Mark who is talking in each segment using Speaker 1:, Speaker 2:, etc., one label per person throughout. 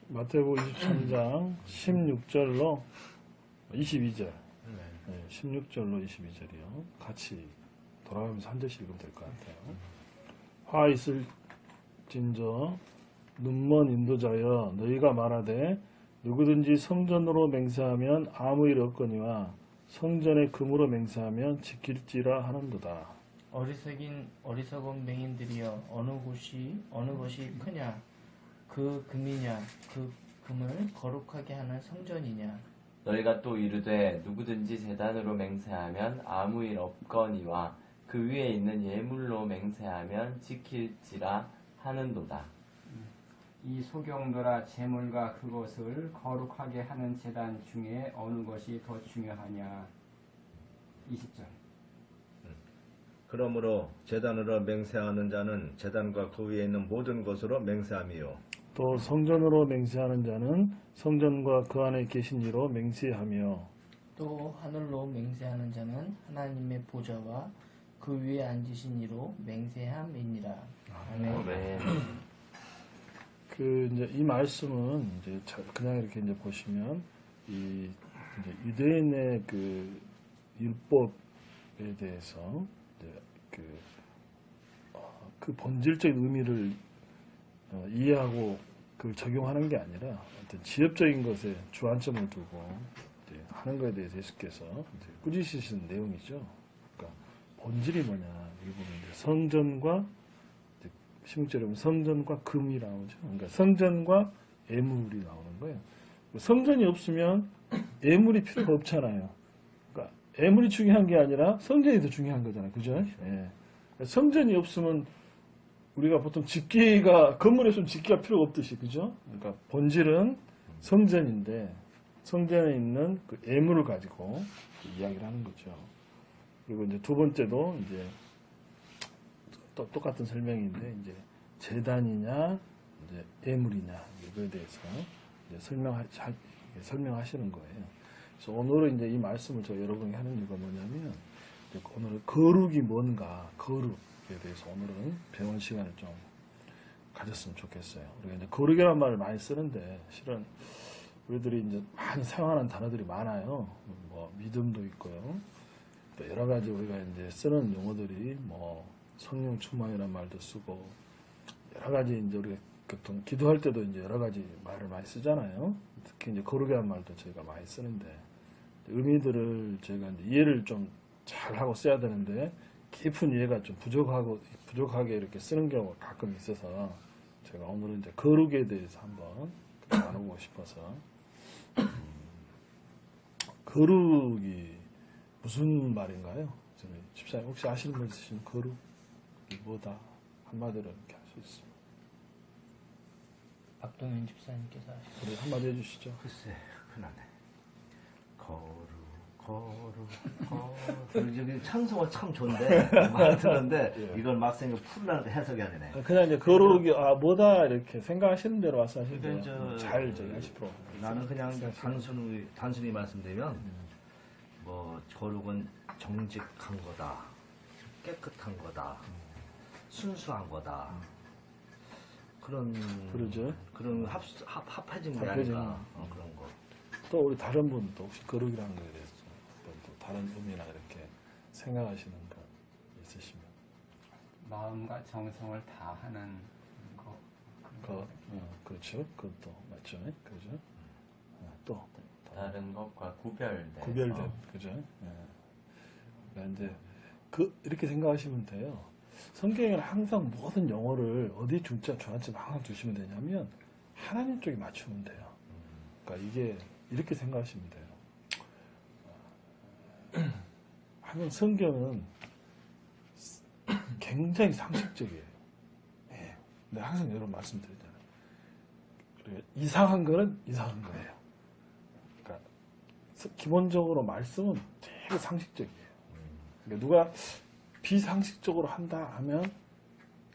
Speaker 1: 마태복음 23장 16절로 22절. 16절로 22절이요. 같이 돌아가면서 한 절씩 읽으면 될 것 같아요. 화 있을진저 눈먼 인도자여 너희가 말하되 누구든지 성전으로 맹세하면 아무 일 없거니와 성전의 금으로 맹세하면 지킬지라 하는도다.
Speaker 2: 어리석은 맹인들이여 어느 것이 크냐 그 금이냐 그 금을 거룩하게 하는 성전이냐.
Speaker 3: 너희가 또 이르되 누구든지 제단으로 맹세하면 아무 일 없거니와 그 위에 있는 예물로 맹세하면 지킬지라 하는도다.
Speaker 4: 이 소경들아 제물과 그것을 거룩하게 하는 제단 중에 어느 것이 더 중요하냐. 20절.
Speaker 5: 그러므로 제단으로 맹세하는 자는 제단과 그 위에 있는 모든 것으로 맹세함이요.
Speaker 1: 또 성전으로 맹세하는 자는 성전과 그 안에 계신 이로 맹세하며
Speaker 2: 또 하늘로 맹세하는 자는 하나님의 보좌와 그 위에 앉으신 이로 맹세함이니라. 아멘.
Speaker 1: 이제 이 말씀은 이제 그냥 이렇게 이제 보시면 이제 유대인의 그 율법에 대해서 이제 그 본질적인 의미를 이해하고 그걸 적용하는 게 아니라 어떤 지엽적인 것에 주안점을 두고 이제 하는 것에 대해서 예수께서 이제 꾸짖으시는 내용이죠. 그러니까 본질이 뭐냐 여기 보면 이제 성전과 16절에 보면 성전과 금이 나오죠. 그러니까 성전과 예물이 나오는 거예요. 성전이 없으면 예물이 필요가 없잖아요. 그러니까 예물이 중요한 게 아니라 성전이 더 중요한 거잖아요. 그죠? 예. 성전이 없으면 우리가 보통 건물에 있으면 집기가 필요가 없듯이, 그죠? 그러니까 본질은 성전인데 성전에 있는 그 예물을 가지고 이야기를 하는 거죠. 그리고 이제 두 번째도 이제 또 똑같은 설명인데 이제 제단이냐 이제 예물이냐 이거에 대해서 이제 설명하시는 거예요. 그래서 오늘은 이제 이 말씀을 저 여러분이 하는 이유가 뭐냐면 오늘은 거룩이 뭔가 거룩에 대해서 오늘은 배운 시간을 좀 가졌으면 좋겠어요. 우리가 이제 거룩이라는 말을 많이 쓰는데 실은 우리들이 이제 많이 사용하는 단어들이 많아요. 뭐 믿음도 있고요. 또 여러 가지 우리가 이제 쓰는 용어들이 뭐 성령 충만이라는 말도 쓰고 여러 가지 이제 우리가 보통 기도할 때도 이제 여러 가지 말을 많이 쓰잖아요. 특히 이제 거룩이라는 말도 저희가 많이 쓰는데 의미들을 저희가 이제 이해를 좀 잘하고 써야 되는데 깊은 이해가 좀 부족하게 이렇게 쓰는 경우가 가끔 있어서 제가 오늘은 이제 거룩에 대해서 한번 나누고 싶어서 거룩이 무슨 말인가요? 집사님 혹시 아시는 분 있으시면 거룩이 뭐다 한마디로 이렇게 할 수 있습니다.
Speaker 2: 박동현 집사님께서 하시죠.
Speaker 1: 우리 한마디 해주시죠.
Speaker 5: 글쎄, 흔하네. 저기 찬송어 참 좋은데 많이 들었는데
Speaker 1: 예.
Speaker 5: 이걸 막상 풀라는데 해석이 안 되네.
Speaker 1: 그냥 이제 거룩이 뭐다 이렇게 생각하시는 대로 와서 하시면
Speaker 5: 그러니까
Speaker 1: 잘 저기 하시고
Speaker 5: 나는 그냥 단순히 말씀드리면 뭐 거룩은 정직한 거다, 깨끗한 거다, 순수한 거다.
Speaker 1: 그러죠.
Speaker 5: 그런 합해진 게 아닌가 그런 거.
Speaker 1: 또 우리 다른 분도 혹시 거룩이라는 거에 대해서 또 다른 의미나 이렇게 생각하시는 거 있으시면
Speaker 4: 마음과 정성을 다하는 거.
Speaker 1: 그렇죠. 그것도 맞죠. 그죠. 또
Speaker 3: 다른 것과 구별된.
Speaker 1: 그죠. 그런데 이렇게 생각하시면 돼요. 성경에는 항상 모든 영어를 어디 중안점 항상 두시면 되냐면 하나님 쪽에 맞추면 돼요. 그러니까 이게 이렇게 생각하시면 돼요. 항상 성경은 굉장히 상식적이에요. 네. 내가 항상 여러분 말씀드리잖아요. 이상한 거는 이상한 거예요. 그러니까 기본적으로 말씀은 되게 상식적이에요. 그러니까 누가 비상식적으로 한다 하면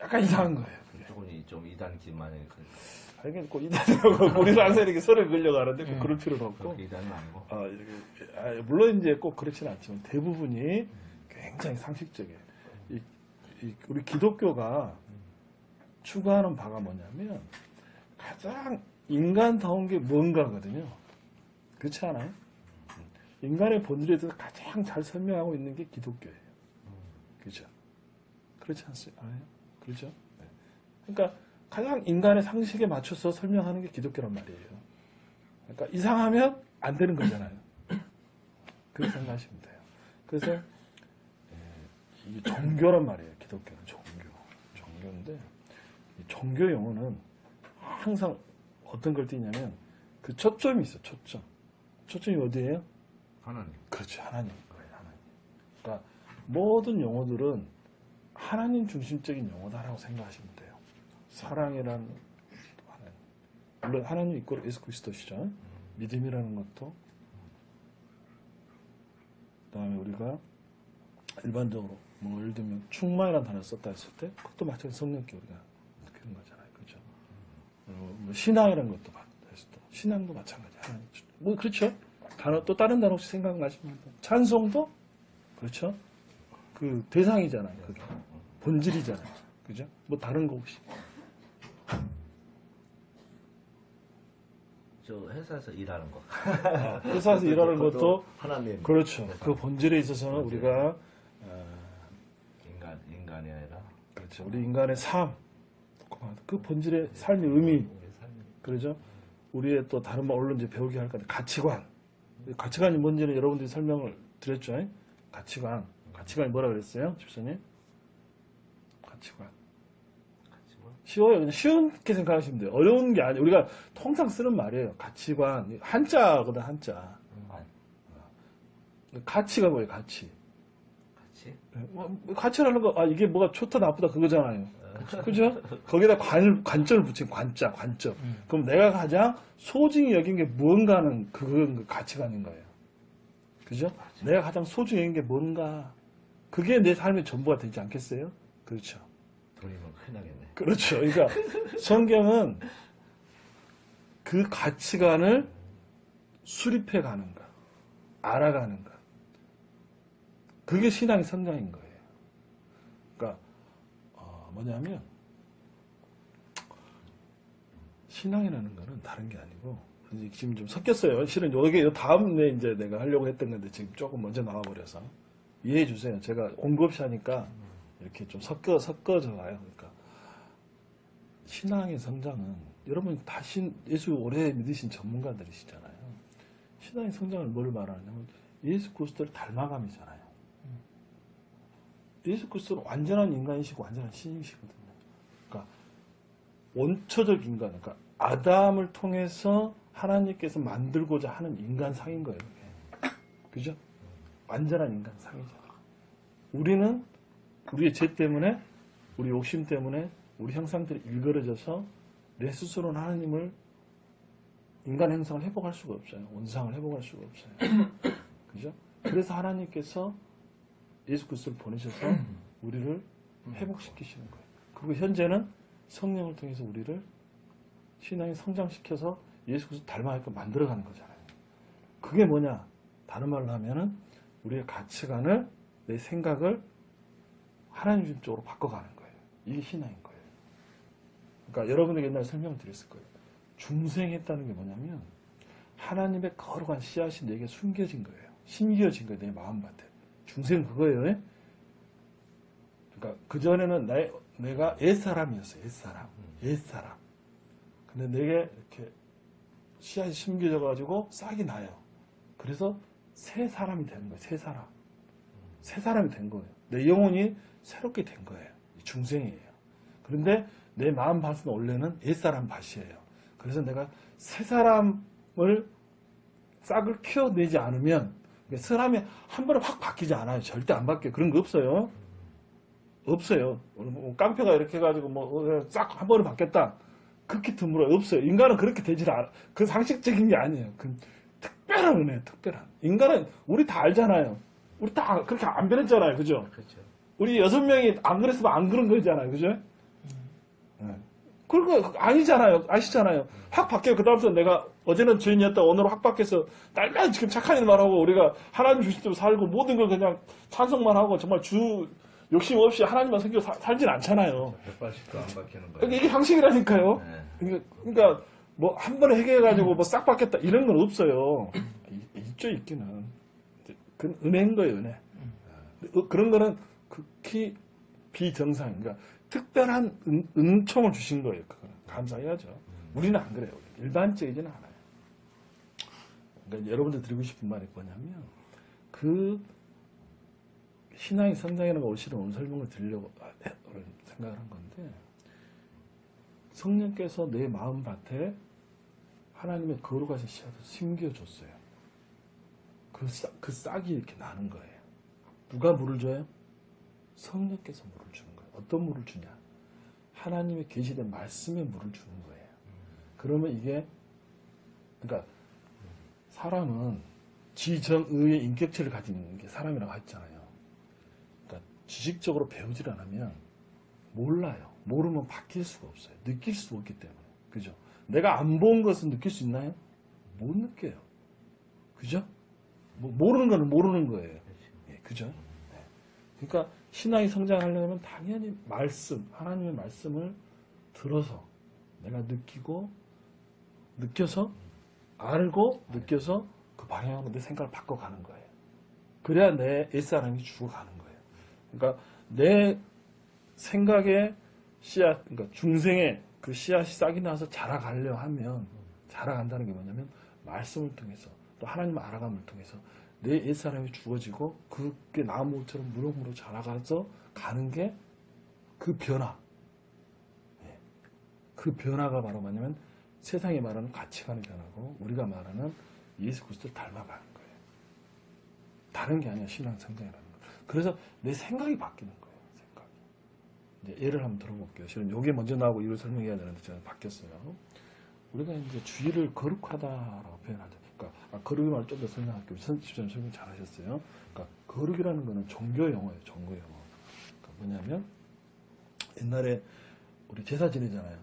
Speaker 1: 약간 이상한 거예요.
Speaker 5: 조금 좀 이단기만이
Speaker 1: 하긴 꼭 이단이라고 우리도 항상 이렇게 설을 그려가는데 꼭 그럴 필요는 없고.
Speaker 5: 이단은 아니고.
Speaker 1: 물론 이제 꼭 그렇지는 않지만 대부분이 굉장히 상식적이에요. 우리 기독교가 추구하는 바가 뭐냐면 가장 인간다운 게 뭔가거든요. 그렇지 않아요? 인간의 본질에 대해서 가장 잘 설명하고 있는 게 기독교예요. 그죠? 그렇지 않습니까? 그렇죠? 네. 그러니까 가장 인간의 상식에 맞춰서 설명하는 게 기독교란 말이에요. 그러니까 이상하면 안 되는 거잖아요. 그렇게 생각하시면 돼요. 그래서 이게 종교란 말이에요. 기독교는 종교인데 이 종교 용어는 항상 어떤 걸 띠냐면 그 초점이 있어요. 초점이 어디예요?
Speaker 5: 하나님.
Speaker 1: 그렇죠. 하나님 거예요. 하나님. 그러니까 모든 용어들은 하나님 중심적인 용어다라고 생각하시면 돼요. 사랑이라는 하나님. 물론 하나님 있고 예수 그리스도시죠. 믿음이라는 것도 그다음에 우리가 일반적으로 뭐 예를 들면 충만이라는 단어를 썼다 했을 때 그것도 마찬가지로 성령께 우리가 그런 거잖아요. 그렇죠? 뭐 신앙이라는 것도 신앙도 마찬가지. 하나님. 뭐 그렇죠? 단어 또 다른 단어 혹시 생각나시면 찬송도 그렇죠? 그 대상이잖아요. 그게 본질이잖아요. 그죠? 뭐 다른 거 혹시?
Speaker 5: 저 회사에서 일하는 거.
Speaker 1: 회사에서 일하는 것도
Speaker 5: 하나님.
Speaker 1: 그렇죠. 그 본질에 있어서는 우리가
Speaker 5: 인간이 아니라.
Speaker 1: 그렇죠. 우리 인간의 삶, 그 본질의 삶의 의미, 그렇죠. 우리의 또 다른 말 언론 이제 배우게 할 건데 가치관. 가치관이 뭔지는 여러분들이 설명을 드렸죠. 가치관이 뭐라 그랬어요, 집사님? 가치관. 쉬워요. 그냥 쉽게 생각하시면 돼요. 어려운 게 아니에요. 우리가 통상 쓰는 말이에요. 가치관. 한자거든, 한자. 가치가 뭐예요, 가치? 가치라는 거, 이게 뭐가 좋다, 나쁘다, 그거잖아요. 그죠? 거기다 관점을 붙인 관점. 그럼 내가 가장 소중히 여긴 게 무언가는 그건 그 가치관인 거예요. 그죠? 내가 가장 소중히 여긴 게 뭔가. 그게 내 삶의 전부가 되지 않겠어요? 그렇죠.
Speaker 5: 돈이면 큰일 나겠네.
Speaker 1: 그렇죠. 그러니까 성경은 그 가치관을 수립해 가는 것, 알아가는 것. 그게 신앙의 성장인 거예요. 그러니까 뭐냐면 신앙이라는 거는 다른 게 아니고 지금 좀 섞였어요. 실은 여기 다음에 이제 내가 하려고 했던 건데 지금 조금 먼저 나와버려서 이해해 주세요. 제가 공부 없이 하니까 이렇게 좀 섞어져 가요. 그러니까 신앙의 성장은 여러분 다 예수 오래 믿으신 전문가들이시잖아요. 신앙의 성장을 뭘 말하냐면 예수 그리스도를 닮아감이잖아요. 예수 그리스도는 완전한 인간이시고 완전한 신이시거든요. 그러니까 원초적 인간, 그러니까 아담을 통해서 하나님께서 만들고자 하는 인간상인 거예요. 그죠? 완전한 인간상이잖아요. 우리는 우리의 죄 때문에, 우리 욕심 때문에 우리 형상들이 일그러져서 내 스스로는 하나님을 인간 형상을 회복할 수가 없어요. 원상을 회복할 수가 없어요. 그죠? 그래서 하나님께서 예수 그리스도를 보내셔서 우리를 회복시키시는 거예요. 그리고 현재는 성령을 통해서 우리를 신앙에 성장시켜서 예수 그리스도 닮아가게끔 만들어가는 거잖아요. 그게 뭐냐? 다른 말로 하면은 우리의 가치관을, 내 생각을 하나님 쪽으로 바꿔가는 거예요. 이게 신앙인 거예요. 그러니까 여러분에게 옛날에 설명드렸을 거예요. 중생했다는 게 뭐냐면 하나님의 거룩한 씨앗이 내게 숨겨진 거예요. 심겨진 거예요. 내 마음밭에. 중생은 그거예요. 그러니까 그전에는 내가 옛사람이었어요. 옛사람. 근데 내게 이렇게 씨앗이 심겨져가지고 싹이 나요. 그래서 새 사람이 되는 거예요. 새 사람이 된 거예요. 내 영혼이 새롭게 된 거예요. 중생이에요. 그런데 내 마음 밭은 원래는 옛사람 밭이에요. 그래서 내가 새 사람을 싹을 키워내지 않으면 사람이 한 번에 확 바뀌지 않아요. 절대 안 바뀌어요. 그런 거 없어요. 없어요. 뭐 깡패가 이렇게 해가지고 싹 한 번에 바뀌었다. 그렇게 드물어요. 없어요. 인간은 그렇게 되질 않아. 그 상식적인 게 아니에요. 그 특별한 은혜예요. 특별한. 인간은 우리 다 알잖아요. 우리 다 그렇게 안 변했잖아요. 그죠?
Speaker 5: 그렇죠.
Speaker 1: 우리 6명이 안 그랬으면 안 그런 거잖아요. 그죠? 그거 아니잖아요. 아시잖아요. 확 바뀌어요. 그 다음부터 내가 어제는 죄인이었다. 오늘은 확 바뀌어서 날마다 지금 착한 일만 하고 우리가 하나님 주신 대로 살고 모든 걸 그냥 찬송만 하고 정말 욕심 없이 하나님만 섬기고 살진 않잖아요.
Speaker 5: 180도 안 박히는
Speaker 1: 그러니까
Speaker 5: 거예요.
Speaker 1: 이게 형식이라니까요.
Speaker 5: 네.
Speaker 1: 그러니까 뭐 한 번에 해결해가지고 뭐 싹 바뀌었다 이런 건 없어요. 있죠, 있기는. 그건 은혜인 거예요, 은혜. 그런 거는 극히 비정상, 그러니까 특별한 은총을 주신 거예요. 그거는 감사해야죠. 우리는 안 그래요. 일반적이지는 않아요. 그러니까 여러분들 드리고 싶은 말이 뭐냐면 그 신앙이 성장이라는 걸 실은 오늘 설명을 드리려고 생각을 한 건데 성령께서 내 마음밭에 하나님의 거룩하신 씨앗을 심겨줬어요. 그 싹이 이렇게 나는 거예요. 누가 물을 줘요? 성령께서 물을 주는 거예요. 어떤 물을 주냐? 하나님의 계시된 말씀에 물을 주는 거예요. 그러면 이게 그러니까 사람은 지정의의 인격체를 가진 게 사람이라고 했잖아요. 그러니까 지식적으로 배우질 않으면 몰라요. 모르면 바뀔 수가 없어요. 느낄 수 없기 때문에. 그죠? 내가 안 본 것은 느낄 수 있나요? 못 느껴요. 그죠? 모르는 거는 모르는 거예요. 예, 그죠? 네. 그러니까 신앙이 성장하려면 당연히 말씀, 하나님의 말씀을 들어서 내가 느껴서 알고 느껴서 그 방향으로 내 생각을 바꿔가는 거예요. 그래야 내 옛사람이 죽어가는 거예요. 그러니까 내 생각의 씨앗, 그러니까 중생의 그 씨앗이 싹이 나서 자라가려 하면 자라간다는 게 뭐냐면 말씀을 통해서 또 하나님을 알아감을 통해서 내 옛사람이 죽어지고 그게 나무처럼 무럭무럭 자라가서 가는 게 그 변화. 그 변화가 바로 뭐냐면 세상이 말하는 가치관의 변화고 우리가 말하는 예수 그리스도를 닮아가는 거예요. 다른 게 아니야 신앙 성장이라는 거. 그래서 내 생각이 바뀌는 거예요. 생각이. 이제 예를 한번 들어볼게요. 실은 요게 먼저 나오고 이걸 설명해야 되는데 저는 바뀌었어요. 우리가 이제 주의를 거룩하다라고 표현하죠. 그러니까 거룩의 말을 좀 더 설명할게요. 선생님 설명 잘 하셨어요. 그러니까 거룩이라는 거는 종교 용어예요. 종교 용어. 그러니까 뭐냐면 옛날에 우리 제사 지내잖아요.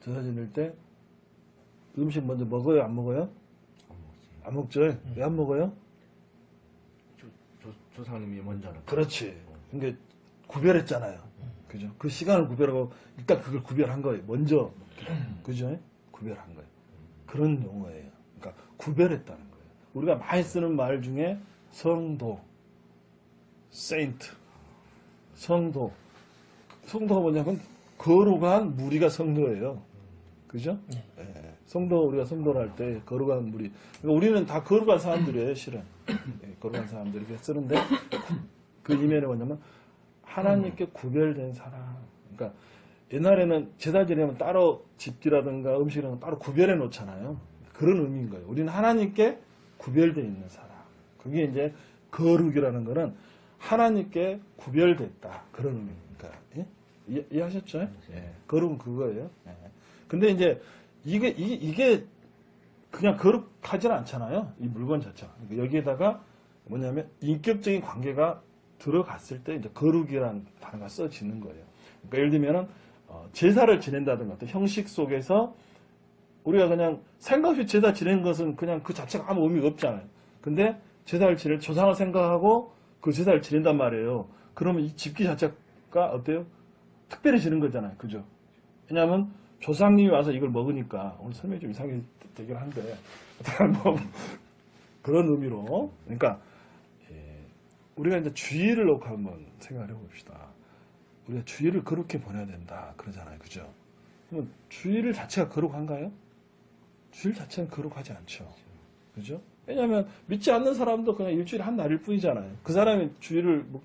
Speaker 1: 제사 지낼 때 음식 먼저 먹어요? 안 먹어요? 안 먹죠. 왜 안 먹어요?
Speaker 5: 조상님이 먼저는.
Speaker 1: 그렇지. 그러니까 구별했잖아요. 그죠? 그 시간을 구별하고 일단 그걸 구별한 거예요. 먼저. 그죠? 구별한 거예요. 그런 용어예요. 그러니까 구별했다는 거예요. 우리가 많이 쓰는 말 중에 성도, 세인트, 성도. 성도가 뭐냐면 거룩한 무리가 성도예요. 그죠? 예. 성도, 우리가 성도를 할 때 거룩한 무리. 그러니까 우리는 다 거룩한 사람들이에요, 실은. 예, 거룩한 사람들 이렇게 쓰는데 그 이면에 뭐냐면 하나님께 구별된 사람. 그러니까 옛날에는 제사 지내면 따로 집기라든가 음식이라든가 따로 구별해 놓잖아요. 그런 의미인 거예요. 우리는 하나님께 구별되어 있는 사람. 그게 이제 거룩이라는 거는 하나님께 구별됐다. 그런 의미입니다. 예? 이해하셨죠? 예. 거룩은 그거예요. 예. 근데 이제 이게 그냥 거룩하지는 않잖아요. 이 물건 자체가. 그러니까 여기에다가 뭐냐면 인격적인 관계가 들어갔을 때 이제 거룩이라는 단어가 써지는 거예요. 그러니까 예를 들면은 제사를 지낸다든가 어떤 형식 속에서 우리가 그냥 생각 없이 제사 지낸 것은 그냥 그 자체가 아무 의미가 없잖아요. 근데 제사를 지낼 조상을 생각하고 그 제사를 지낸단 말이에요. 그러면 이 집기 자체가 어때요? 특별해지는 거잖아요. 그죠? 왜냐하면 조상님이 와서 이걸 먹으니까 오늘 설명이 좀 이상하게 되긴 한데 뭐 그런 의미로 그러니까 우리가 이제 주의를 놓고 한번 생각을 해봅시다. 우리가 주의를 거룩히 보내야 된다 그러잖아요. 그죠? 그러면 주의를 자체가 거룩한가요? 주일 자체는 거룩하지 않죠. 그죠? 왜냐하면 믿지 않는 사람도 그냥 일주일에 한 날일 뿐이잖아요. 그 사람이 주일을 뭐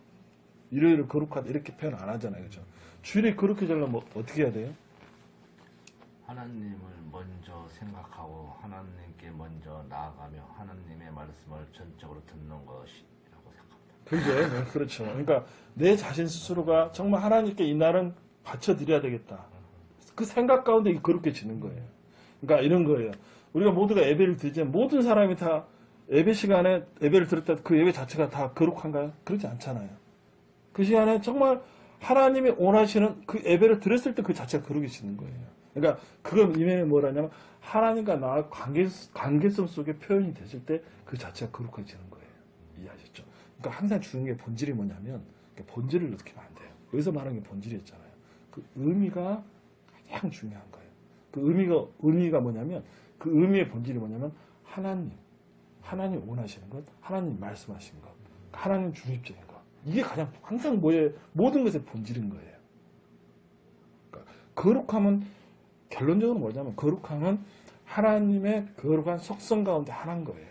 Speaker 1: 일요일을 거룩하다 이렇게 표현 안 하잖아요. 그죠? 주일이 거룩해지려면 뭐 어떻게 해야 돼요?
Speaker 6: 하나님을 먼저 생각하고 하나님께 먼저 나아가며 하나님의 말씀을 전적으로 듣는 것이라고 생각합니다.
Speaker 1: 그죠? 네, 그렇죠. 그러니까 내 자신 스스로가 정말 하나님께 이 날은 바쳐드려야 되겠다. 그 생각 가운데 이게 거룩해지는 거예요. 그러니까 이런 거예요. 우리가 모두가 예배를 드리지만 모든 사람이 다 예배 시간에 예배를 드렸다 그 예배 자체가 다 거룩한가요? 그렇지 않잖아요. 그 시간에 정말 하나님이 원하시는 그 예배를 드렸을 때 그 자체가 거룩해지는 거예요. 그러니까 그걸 이면에 뭐라냐면 하나님과 나의 관계성 속에 표현이 됐을 때 그 자체가 거룩해지는 거예요. 이해하셨죠? 그러니까 항상 주는 게 본질이 뭐냐면 그러니까 본질을 느끼면 안 돼요. 여기서 말하는 게 본질이었잖아요. 그 의미가 가장 중요한 거예요. 그 의미가 뭐냐면 그 의미의 본질이 뭐냐면 하나님 원하시는 것, 하나님 말씀하시는 것, 하나님 중립적인 것. 이게 가장 항상 모든 것의 본질인 거예요. 그러니까 거룩함은 결론적으로 뭐냐면 거룩함은 하나님의 거룩한 속성 가운데 하나인 거예요.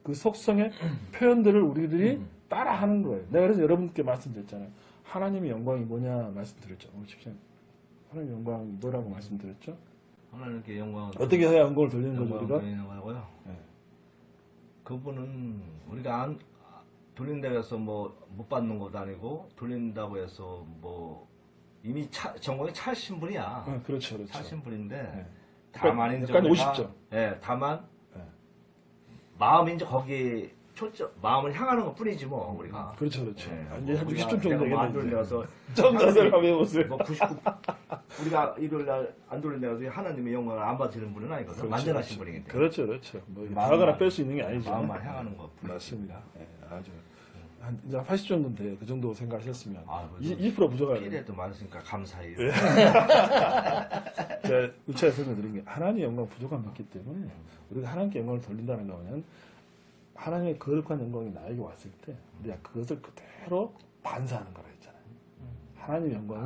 Speaker 1: 그 속성의 표현들을 우리들이 따라하는 거예요. 내가 그래서 여러분께 말씀드렸잖아요. 하나님의 영광이 뭐냐 말씀드렸죠. 우리 집사님. 하나님의 영광이 뭐라고 말씀드렸죠?
Speaker 6: 하나님께 영광
Speaker 1: 어떻게 해야 영광을 돌리는 거죠, 우리가?
Speaker 6: 돌리는 거고요.
Speaker 1: 네.
Speaker 6: 그분은 우리가 안 돌린다고 해서 뭐 못 받는 것도 아니고 돌린다고 해서 뭐 이미 전공에 차신 분이야.
Speaker 1: 그렇죠, 그렇죠.
Speaker 6: 차신 분인데
Speaker 1: 네.
Speaker 6: 다만 이제
Speaker 1: 약간
Speaker 6: 우리가-
Speaker 1: 50점.
Speaker 6: 예, 다만
Speaker 1: 네.
Speaker 6: 마음이 이제 거기에 초점, 마음을 향하는 것 뿐이지 뭐 우리가.
Speaker 1: 그렇죠, 그렇죠.
Speaker 6: 예,
Speaker 1: 이제 한
Speaker 6: 우리가
Speaker 1: 60점 정도
Speaker 6: 내가 안
Speaker 1: 되겠네.
Speaker 6: 돌려서
Speaker 1: 좀 더 생각해 보세요.
Speaker 6: 뭐 99, 우리가 일요일 날 안 돌린다고 해서 하나님의 영광을 안 받으시는 분은 아니거든. 완전하신 분이기 때문에.
Speaker 1: 그렇죠, 그렇죠. 뭐
Speaker 6: 마음만-
Speaker 1: 다가나 뺄 수 있는 게 아니죠.
Speaker 6: 마음만 향하는 것 뿐이지.
Speaker 1: 맞습니다. 예, 아주 한 이제 80 정도는 돼요. 그 정도 생각하셨으면
Speaker 6: 아,
Speaker 1: 2% 부족하요.
Speaker 6: 피해도 많으니까 감사해요.
Speaker 1: 제가 우차에 설명드린 게 하나님의 영광 부족함이 있기 때문에 우리가 하나님께 영광을 돌린다는 거는 하나님의 거룩한 영광이 나에게 왔을 때 우리가 그것을 그대로 반사하는 거라 했잖아요. 하나님의 영광은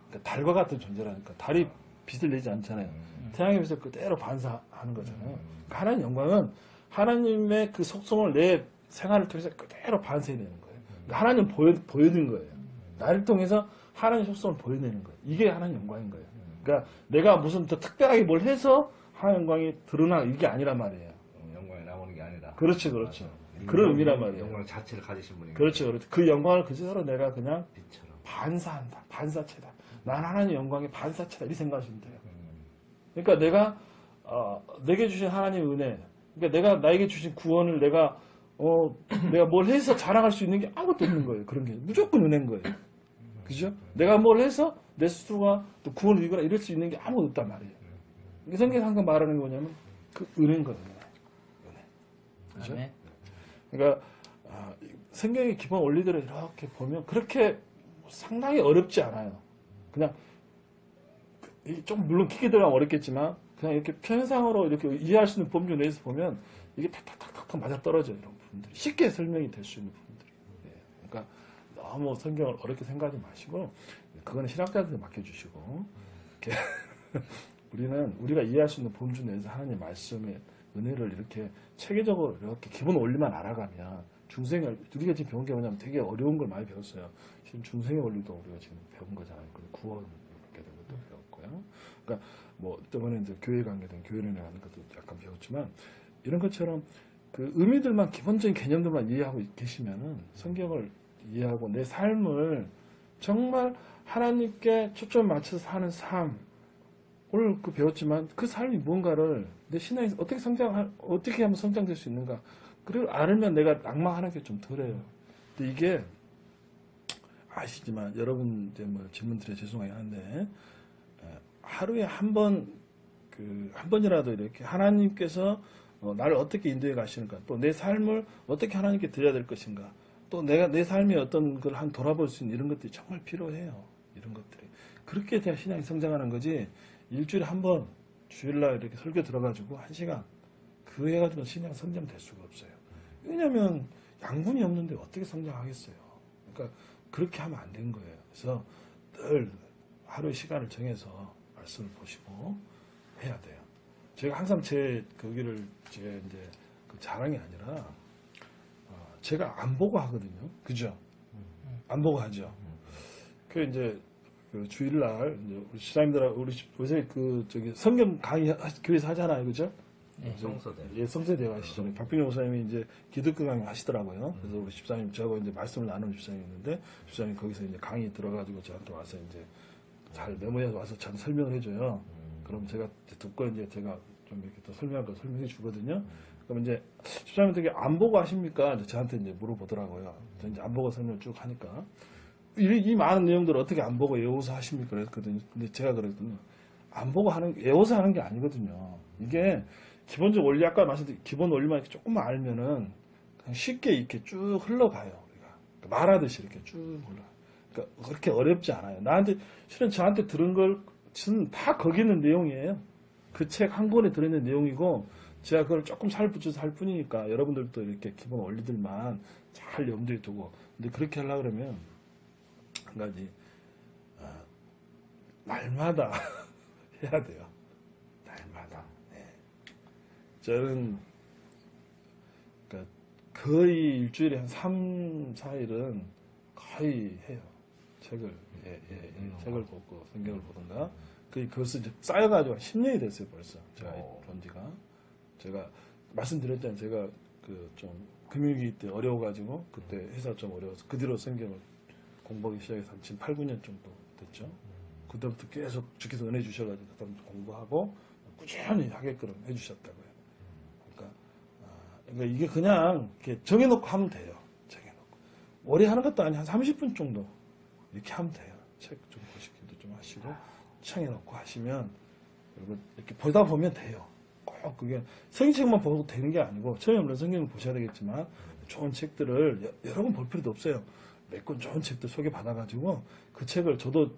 Speaker 1: 그러니까 달과 같은 존재라니까 달이 빛을 내지 않잖아요. 태양의 빛을 그대로 반사하는 거잖아요. 그러니까 하나님 영광은 하나님의 그 속성을 내 생활을 통해서 그대로 반사해내는 거예요. 그러니까 하나님 보여드린 거예요. 나를 통해서 하나님의 속성을 보여내는 거예요. 이게 하나님 영광인 거예요. 그러니까 내가 무슨 더 특별하게 뭘 해서 하나님 영광이 드러나 이게 아니란 말이에요.
Speaker 6: 영광이 나오는 게 아니라.
Speaker 1: 그렇죠, 그렇죠. 그런 의미란 말이에요.
Speaker 6: 영광 자체를 가지신 분이.
Speaker 1: 그렇죠, 그렇죠. 그 영광을 그대로 내가 그냥
Speaker 6: 빛처럼.
Speaker 1: 반사한다. 반사체다. 난 하나님 영광의 반사체다. 이렇게 생각하시면 돼요. 그러니까 내가 내게 주신 하나님의 은혜, 그러니까 내가 나에게 주신 구원을 내가 뭘 해서 자랑할 수 있는 게 아무것도 없는 거예요. 그런 게 무조건 은혜인 거예요. 그죠? 내가 뭘 해서 내 스스로가 또 구원을 이거나 이럴 수 있는 게 아무것도 없단 말이에요. 성경에 항상 말하는 게 뭐냐면 그 은혜인 거예요. 은혜. 그죠?
Speaker 2: 아멘.
Speaker 1: 그러니까 성경의 기본 원리들을 이렇게 보면 그렇게 상당히 어렵지 않아요. 그냥 좀 물론 깊게 들어가면 어렵겠지만 그냥 이렇게 편상으로 이렇게 이해할 수 있는 범주 내에서 보면 이게 탁탁탁탁 맞아 떨어져요. 이런 부분들이 쉽게 설명이 될 수 있는 부분들이. 예. 그러니까 너무 성경을 어렵게 생각하지 마시고 그거는 신학자들한테 맡겨주시고 이렇게 우리가 이해할 수 있는 범주 내에서 하나님의 말씀의 은혜를 이렇게 체계적으로 이렇게 기본 원리만 알아가면 우리가 지금 배운 게 뭐냐면 되게 어려운 걸 많이 배웠어요. 지금 중생의 원리도 우리가 지금 배운 거잖아요. 그리고 구원 이렇게 된 것도 배웠고요. 그러니까 뭐 이번에 이제 교회 관계된 교회론에 가는 것도 약간 배웠지만 이런 것처럼 그 의미들만 기본적인 개념들만 이해하고 계시면은 성경을 이해하고 내 삶을 정말 하나님께 초점 맞춰서 사는 삶 오늘 그 배웠지만 그 삶이 뭔가를 내 신앙에서 어떻게 하면 성장될 수 있는가 그걸 알면 내가 낭망하는 게 좀 덜해요. 근데 이게 아시지만 여러분 이제 뭐 질문 드려 죄송하긴 한데 하루에 한 번이라도 이렇게 하나님께서 나를 어떻게 인도해 가시는가 또 내 삶을 어떻게 하나님께 드려야 될 것인가 또 내가 내 삶의 어떤 걸 한 돌아볼 수 있는 이런 것들이 정말 필요해요. 이런 것들이 그렇게 돼야 신앙이 성장하는 거지 일주일에 한 번 주일날 이렇게 설교 들어가지고 1시간 그 해가지고 신앙 성장될 수가 없어요. 왜냐하면 양분이 없는데 어떻게 성장하겠어요. 그러니까 그렇게 하면 안 된 거예요. 그래서 늘 하루의 시간을 정해서 말씀을 보시고 해야 돼요. 제가 항상 이제 그 자랑이 아니라 제가 안 보고 하거든요. 그죠? 안 보고 하죠. 그 이제 그 주일날 이제 우리 집사님들하고 우리 요새 성경 강의 교회에서 하잖아요. 그죠?
Speaker 2: 네.
Speaker 6: 성서대.
Speaker 1: 예, 성세대 하시잖아요. 박빙영 목사님이 이제 기독교 강의 하시더라고요. 그래서 우리 집사님 저하고 이제 말씀을 나누는 집사님이 있는데 집사님 거기서 이제 강의 들어가지고 저한테 와서 이제 잘 메모해서 와서 잘 설명을 해줘요. 그럼 제가 듣고 이제 제가 좀 이렇게 또 설명할 거 설명해 주거든요. 그럼 이제 집사님 되게 안 보고 하십니까? 이제 저한테 이제 물어보더라고요. 저 이제 안 보고 설명 쭉 하니까 이 많은 내용들을 어떻게 안 보고 외워서 하십니까? 그랬거든요. 근데 제가 그랬더니 안 보고 외워서 하는 게 아니거든요. 이게 기본적 원리 아까 말씀드린 기본 원리만 이렇게 조금만 알면은 그냥 쉽게 이렇게 쭉 흘러가요. 우리가 말하듯이 이렇게 쭉 올라. 그러니까 그렇게 어렵지 않아요. 실은 저한테 들은 걸 다 거기 있는 내용이에요. 그 책 한 권에 들어있는 내용이고 제가 그걸 조금 살붙여서 할 뿐이니까 여러분들도 이렇게 기본 원리들만 잘 염두에 두고. 근데 그렇게 하려고 그러면 한 가지 날마다 해야 돼요. 날마다. 네. 저는 그러니까 거의 일주일에 한 3, 4일은 거의 해요. 책을 책을 보고 성경을 보든가. 그것을 이제 쌓여가지고 10년이 됐어요 벌써. 제가 본 지가. 제가 말씀드렸잖아요. 제가 그 좀 금융위기 때 어려워가지고 그때 회사 좀 어려워서 그 뒤로 성경을 공부하기 시작해서 지금 8, 9년 정도 됐죠. 그때부터 계속 주께서 은혜 주셔가지고 그다음 공부하고 꾸준히 하게끔 해주셨다고요. 그러니까 이게 그냥 이렇게 정해놓고 하면 돼요. 정해놓고 오래 하는 것도 아니 한 30분 정도 이렇게 하면 돼요. 책 좀 보시기도 좀 하시고 정해놓고 하시면 그리고 이렇게 보다 보면 돼요. 꼭 그게 성경책만 보고 되는 게 아니고 처음에 물론 성경을 보셔야 되겠지만 좋은 책들을 여러 권 볼 필요도 없어요. 몇 권 좋은 책들 소개받아가지고 그 책을 저도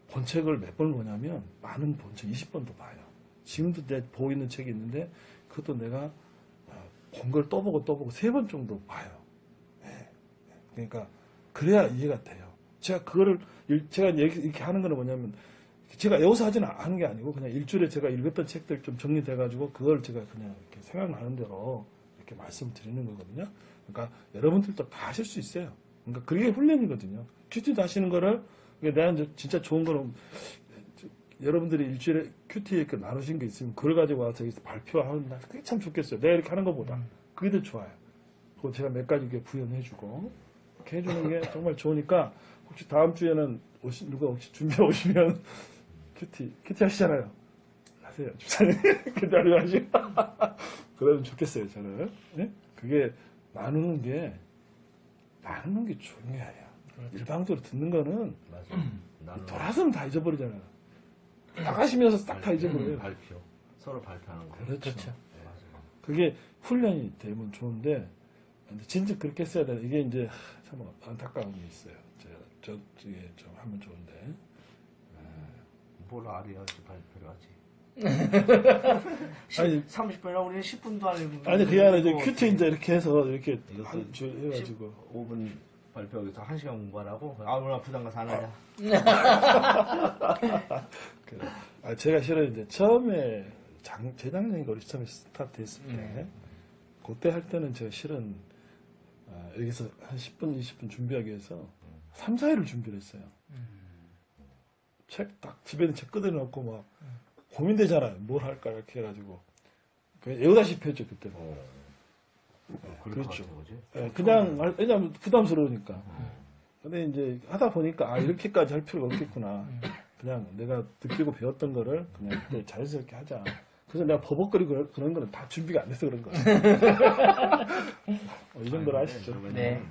Speaker 1: 본책을 몇 번을 보냐면 많은 본책 20번도 봐요. 지금도 내 보고 있는 책이 있는데 그것도 내가 본 걸 또 보고 3번 정도 봐요. 네. 그러니까 그래야 이해가 돼요. 제가 이렇게 하는 거는 뭐냐면 제가 외워서 하는 게 아니고 그냥 일주일에 제가 읽었던 책들 좀 정리돼가지고 그걸 제가 그냥 이렇게 생각나는 대로 이렇게 말씀드리는 거거든요. 그러니까 여러분들도 다 하실 수 있어요. 그러니까 그게 훈련이거든요. 큐티도 하시는 거를 내가 이제 진짜 좋은 거는 여러분들이 일주일에 큐티 이렇게 나누신 게 있으면 그걸 가지고 와서 여기서 발표하는 날 그게 참 좋겠어요. 내가 이렇게 하는 것보다 그게 더 좋아요. 그리고 제가 몇 가지 이렇게 구현해주고 이렇게 해주는 게 정말 좋으니까 혹시 다음 주에는 누가 혹시 준비해 오시면 큐티 하시잖아요. 하세요. 집사님 큐티 하려고 하시고 그러면 좋겠어요. 저는 네? 그게 나누는 게 중요해요. 일방적으로 듣는 거는 돌아서는 다 잊어버리잖아요. 나가시면서 싹 다 잊어버려요.
Speaker 6: 발표. 서로 발표하는 거.
Speaker 1: 그렇죠. 그게 훈련이 되면 좋은데 진짜 그렇게 써야 돼. 이게 이제 참 안타까운 게 있어요. 저게 좀 하면 좋은데.
Speaker 6: 뭘 알아야지 발표를 하지.
Speaker 1: 아니
Speaker 6: 30분이라 우리는 10분도 아니고.
Speaker 1: 아니 그게 아니라 이제 큐티 이제 이렇게 해서 이렇게
Speaker 6: 이것도
Speaker 1: 한 줄 해가지고
Speaker 6: 5분 발표하기서 1시간 공부하라고? 오늘 부장 가서 안 하자.
Speaker 1: 그래. 제가 실은 이제 처음에 재작년인가 우리 처음에 스타트 했을 때 그때 할 때는 제가 실은 여기서 한 10분, 20분 준비하기 위해서 3, 4일을 준비를 했어요. 책 딱 집에 있는 책 끄덕여놓고 막 고민되잖아요. 뭘 할까 이렇게 해가지고 그냥 애우다시피 했죠 그때. 그렇죠. 그냥 왜냐면 부담스러우니까. 근데 이제 하다 보니까 이렇게까지 할 필요가 없겠구나. 그냥 내가 느끼고 배웠던 거를 그냥 그때 자연스럽게 하자. 그래서 내가 버벅거리고 그런 거는 다 준비가 안 돼서 그런 거야. 이 정도로 아시죠?
Speaker 2: 네.